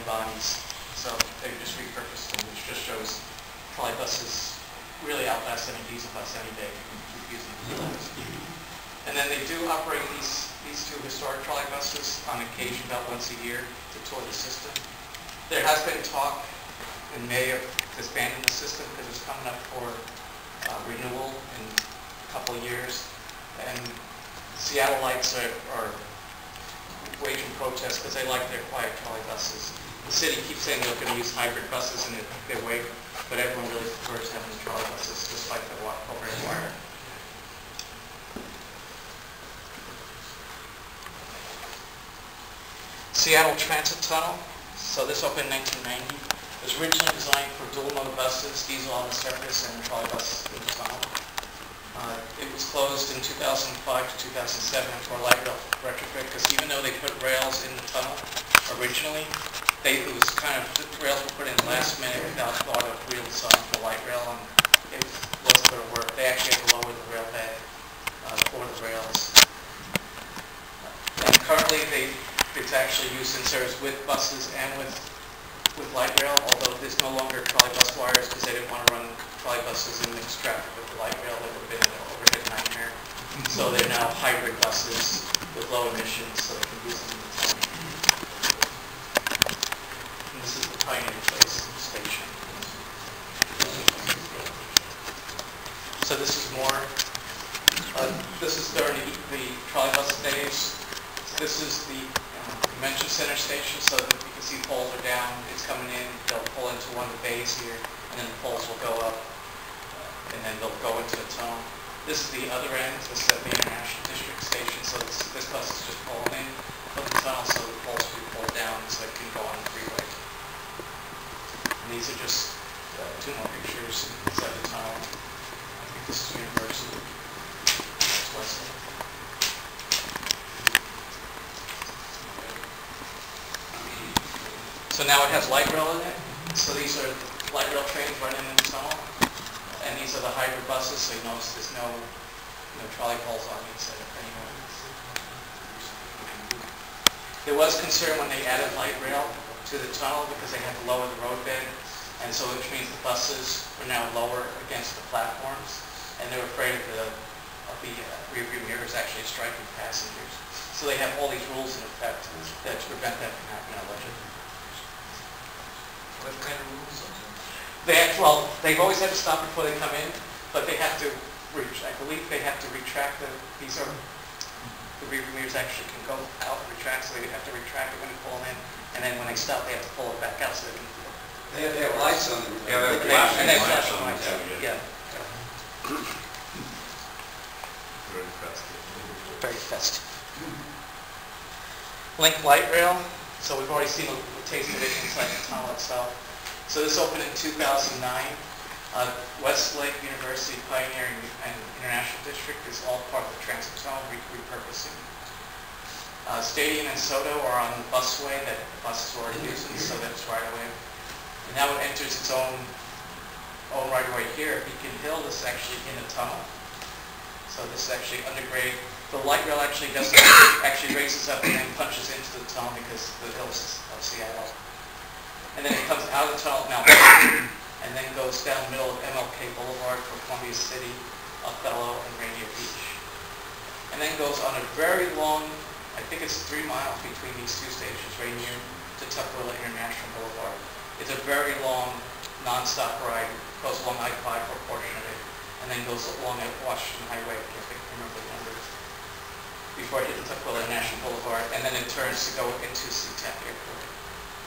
bodies. So they just repurposed them, which just shows trolley buses really outlast any diesel bus any day. You can keep using them. And then they do operate these two historic trolley buses on occasion about once a year to tour the system. There has been talk in May of disbanding the system because it's coming up for renewal in a couple of years. And Seattleites are waging protests because they like their quiet trolley buses. The city keeps saying they're going to use hybrid buses in their way, but everyone really prefers having the trolley buses despite the overhead wire. Seattle Transit Tunnel. So this opened in 1990. It was originally designed for dual-mode buses, diesel on the surface and trolley bus in the tunnel. It was closed in 2005 to 2007 for a light rail retrofit because even though they put rails in the tunnel originally, it was kind of, the rails were put in last minute without thought of real design for light rail, and it wasn't going to work. They actually had to lower the rail bed for the rails. And currently it's actually used in service with buses and with light rail, although there's no longer trolley bus wires because they didn't want to run trolley buses in mixed traffic with the light rail. That would have been an overhead nightmare. So they're now hybrid buses with low emissions, so they can use them in the tunnel. And this is the Pioneer Place station. So this is more. This is during the trolley bus days. So this is the Convention Center station, so that you can see poles are down, it's coming in, they'll pull into one of the bays here, and then the poles will go up, and then they'll go into the tunnel. This is the other end, this is at the International District station, so this bus is just pulling in from the tunnel, so the poles will be pulled down so it can go on the freeway. And these are just two more pictures inside the tunnel. I think this is University. That's Wesley. So now it has light rail in it. So these are light rail trains running in the tunnel. And these are the hybrid buses, so you notice there's no trolley poles on each side anymore. There was concern when they added light rail to the tunnel because they had to lower the road bed. And so which means the buses are now lower against the platforms. And they're afraid of the rear view mirrors actually striking passengers. So they have all these rules in effect to prevent that from happening allegedly. What kind of rules are there? They've always had to stop before they come in, but they have to, I believe they have to retract the rear mirrors actually can go out and retract, so they have to retract it when they pull them in, and then when they stop, they have to pull it back out so they can. They have lights on them. Yeah, they have flashing lights. Yeah. Very festive. Very festive. Link light rail. So we've already seen a taste of it inside the tunnel itself. So this opened in 2009. Westlake University, Pioneer, and International District is all part of the transit tunnel repurposing. Stadium and Soto are on the busway that the buses are already using, so that's right away. And now it enters its own right away here. Beacon Hill is actually in a tunnel. So this is actually undergrade. The light rail actually raises up and then punches into the tunnel because the hills of Seattle. And then it comes out of the tunnel now and then goes down the middle of MLK Boulevard for Columbia City, Othello, and Rainier Beach. And then goes on a very long, I think it's 3 miles between these two stations, Rainier to Tukwila International Boulevard. It's a very long, non-stop ride. It goes along I-5 for a portion of it, and then goes along at Washington Highway, I can't remember the numbers, before it hits Tukwila National Boulevard, and then it turns to go into SeaTac Airport,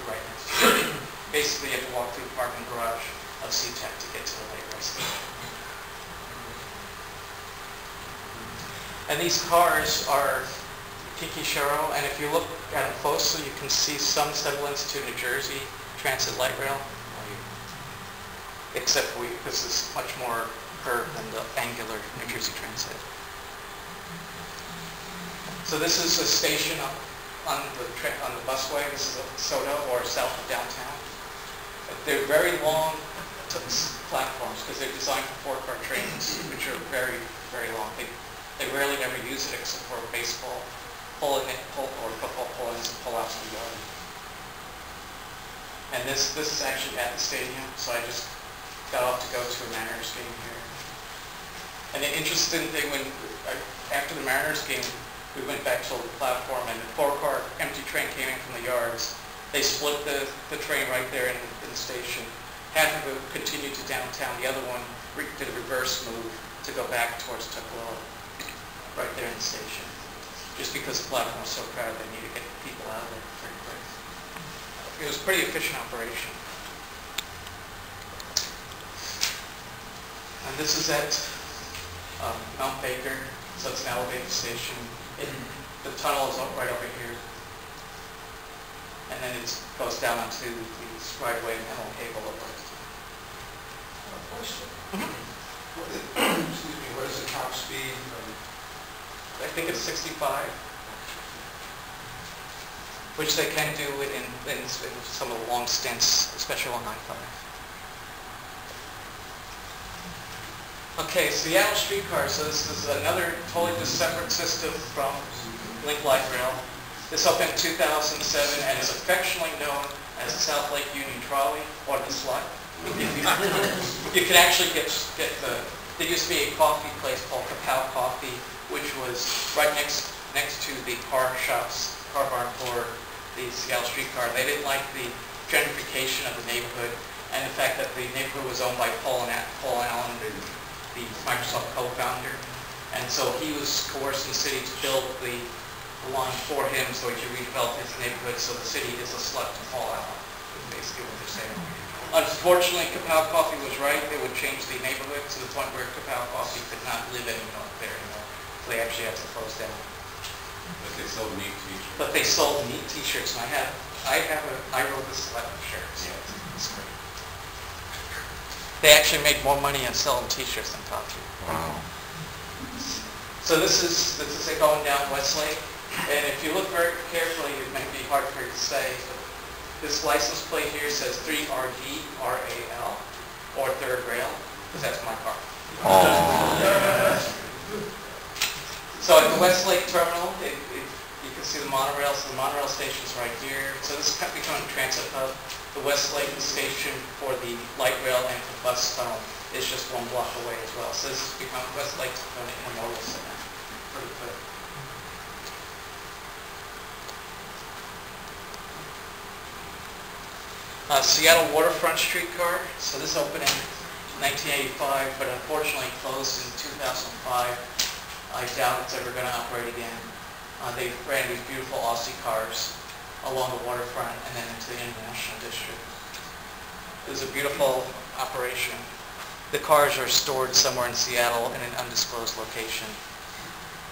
right next to it. Basically, you have to walk through the parking garage of SeaTac to get to the light rail station. And these cars are Kikishiro, and if you look at them closely, you can see some semblance to New Jersey Transit light rail, except this is much more curved than the angular New Jersey Transit. So this is a station on the busway. This is Soto, or south of downtown. They're very long platforms because they're designed for 4-car trains, which are very, very long. They rarely ever use it except for baseball, or football pull-ins and pull-outs in the yard. And this is actually at the stadium, so I just got off to go to a Mariners game here. And the interesting thing, after the Mariners game, we went back to the platform, and the 4-car empty train came in from the yards. They split the train right there in the station. Half of it continued to downtown. The other one did a reverse move to go back towards Tacoma, right there in the station. Just because the platform was so crowded, they needed to get people out of there very quick. It was a pretty efficient operation. And this is at Mount Baker, so it's an elevated station. The tunnel is right over here. And then it goes down onto the right-of-way and Helen Cable over. Question. Excuse me, what is the top speed? I think it's 65, which they can do in some of the long stints, especially on I-5. Okay, Seattle streetcar. So this is another totally separate system from Link Light Rail. This opened in 2007 and is affectionately known as the South Lake Union Trolley, or the Slut. You could actually get there used to be a coffee place called Kapow Coffee, which was right next to the car barn for the Seattle streetcar. They didn't like the gentrification of the neighborhood and the fact that the neighborhood was owned by Paul Allen, the Microsoft co-founder. And so he was coercing the city to build the line for him so he could redevelop his neighborhood. So the city is a slut to Paul Allen, is basically what they're saying. Unfortunately, Kapow Coffee was right. They would change the neighborhood to the point where Kapow Coffee could not live there anymore. So they actually had to close down. But they sold neat t-shirts. But they sold neat t-shirts, and I wrote the Slut shirts. Yeah. It's great. They actually made more money on selling t-shirts than coffee. Wow. So this is it going down Westlake, and if you look very carefully, it might be hard for you to say, but this license plate here says 3RD, RAL, or Third Rail, because that's my car. So at the Westlake Terminal, you can see the monorail. So the monorail station's right here. So this is becoming a transit hub. The Westlake station for the light rail and the bus tunnel is just one block away as well. So this has become Westlake's intermodal center. Pretty quick. Seattle Waterfront streetcar. So this opened in 1985, but unfortunately closed in 2005. I doubt it's ever going to operate again. They ran these beautiful Aussie cars along the waterfront and then into the International District. It was a beautiful operation. The cars are stored somewhere in Seattle in an undisclosed location.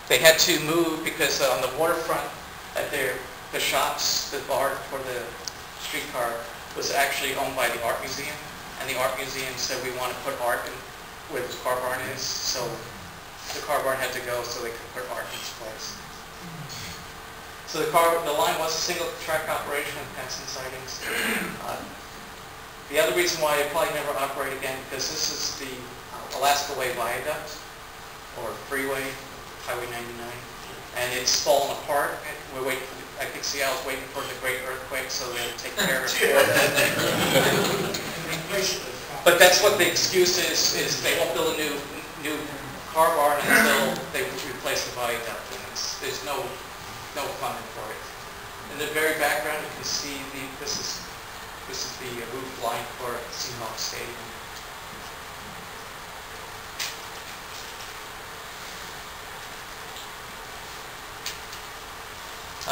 They had to move because on the waterfront at the shops, the bar for the streetcar was actually owned by the art museum, and the art museum said we want to put art in where this car barn is, so the car barn had to go so they could put art in its place. So the line was a single track operation with Penson sidings. The other reason why it probably never operate again, because this is the Alaska Way Viaduct, or freeway, Highway 99, and it's fallen apart. And we're waiting for I think Seattle's waiting for the great earthquake, so they'll take care of it. But that's what the excuse is they won't build a new car barn until they replace the viaduct, and there's no funding for it. In the very background, you can see this is the roof line for Seahawk Stadium.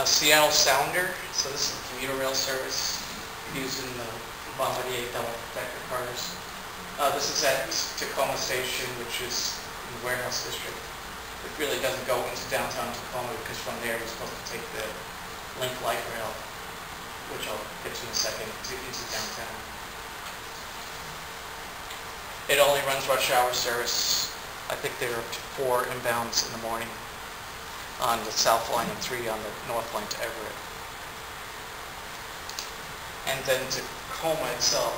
Seattle Sounder, so this is a commuter rail service used in the Bombardier double-decker cars. This is at Tacoma Station, which is in the warehouse district. It really doesn't go into downtown Tacoma because from there we're supposed to take the Link Light Rail, which I'll get to in a second, into downtown. It only runs rush hour service. I think there are 4 inbounds in the morning on the south line and 3 on the north line to Everett. And then Tacoma itself.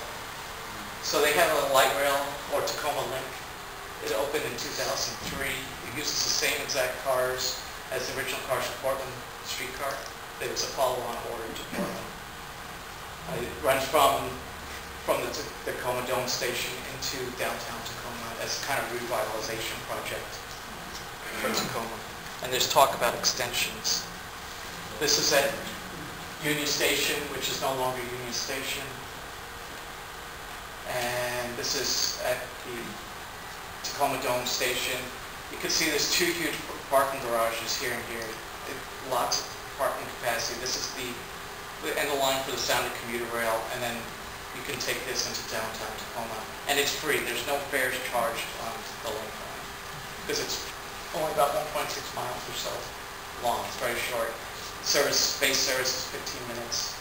So they have a light rail, or Tacoma Link. It opened in 2003. It uses the same exact cars as the original cars for Portland streetcar. It was a follow-on order to Portland. runs from the Tacoma Dome station into downtown Tacoma as a kind of revitalization project for Tacoma. And there's talk about extensions. This is at Union Station, which is no longer Union Station. And this is at the Tacoma Dome station. You can see there's two huge parking garages here and here. Lots of parking capacity. This is the end of the line for the Sound of commuter rail, and then you can take this into downtown Tacoma. And it's free. There's no fares charged on the link line because it's only about 1.6 miles or so long. It's very short. Base service is 15 minutes.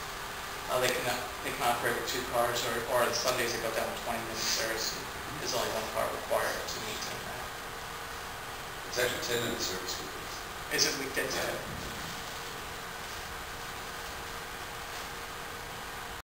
They can operate with 2 cars, or on Sundays they go down to 20-minute service. There's only 1 car required to maintain that. It's actually 10-minute service. Is it weekdays? Yeah.